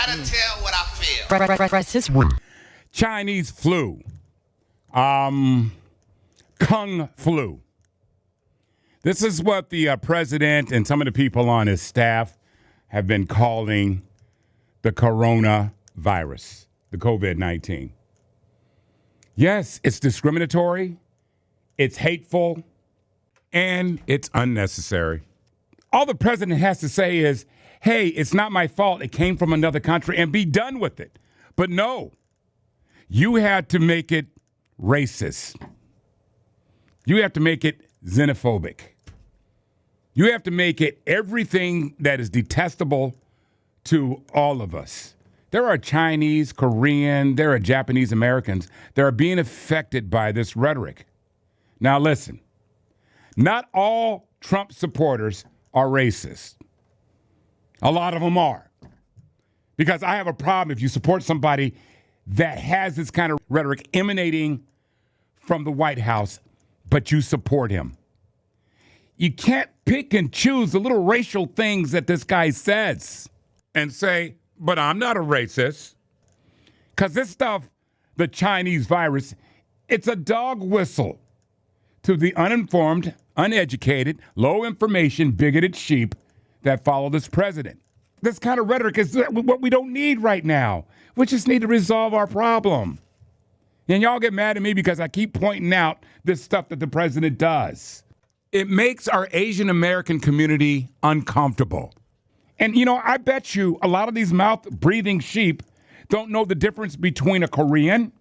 Gotta tell what I feel. Press his word. Chinese flu. Kung flu. This is what the president and some of the people on his staff have been calling the coronavirus, the COVID-19. Yes, it's discriminatory, it's hateful, and it's unnecessary. All the president has to say is, hey, it's not my fault. It came from another country, and be done with it. But no, you had to make it racist. You have to make it xenophobic. You have to make it everything that is detestable to all of us. There are Chinese, Korean, there are Japanese Americans that are being affected by this rhetoric. Now listen, not all Trump supporters are racist. A lot of them are. Because I have a problem if you support somebody that has this kind of rhetoric emanating from the White House, but you support him. You can't pick and choose the little racial things that this guy says and say, but I'm not a racist. Because this stuff, the Chinese virus, it's a dog whistle to the uninformed, uneducated, low information, bigoted sheep that follow this president. This kind of rhetoric is what we don't need right now. We just need to resolve our problem. And y'all get mad at me because I keep pointing out this stuff that the president does. It makes our Asian American community uncomfortable. And, you know, I bet you a lot of these mouth-breathing sheep don't know the difference between a Korean,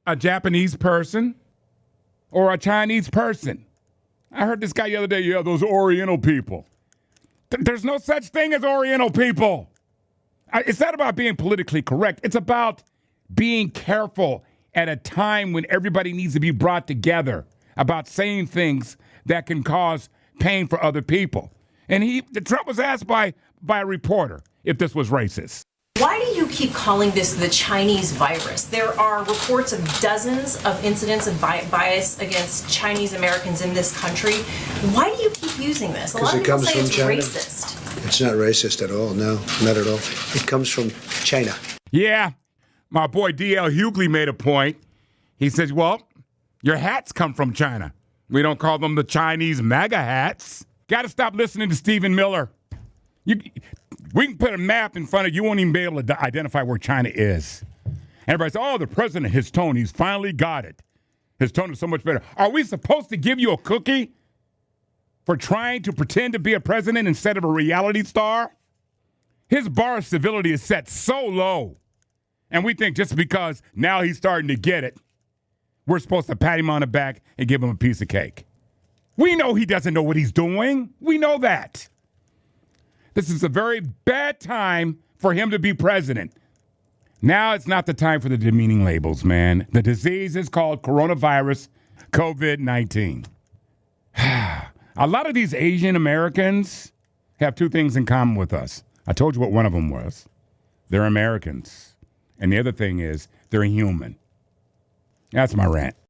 a Japanese person, or a Chinese person. I heard this guy the other day, yeah, those Oriental people. There's no such thing as Oriental people. It's not about being politically correct. It's about being careful at a time when everybody needs to be brought together about saying things that can cause pain for other people. And Trump was asked by a reporter if this was racist. Why do you keep calling this the Chinese virus? There are reports of dozens of incidents of bias against Chinese Americans in this country. Why do you keep using this? A lot of people say it's racist. It's not racist at all. No, not at all. It comes from China. Yeah, my boy D.L. Hughley made a point. He says, well, your hats come from China. We don't call them the Chinese MAGA hats. Got to stop listening to Stephen Miller. We can put a map in front of you, won't even be able to identify where China is. Everybody says, oh, the president, his tone, he's finally got it. His tone is so much better. Are we supposed to give you a cookie for trying to pretend to be a president instead of a reality star? His bar of civility is set so low. And we think just because now he's starting to get it, we're supposed to pat him on the back and give him a piece of cake. We know he doesn't know what he's doing. We know that. This is a very bad time for him to be president. Now it's not the time for the demeaning labels, man. The disease is called coronavirus, COVID-19. A lot of these Asian Americans have two things in common with us. I told you what one of them was. They're Americans. And the other thing is they're human. That's my rant.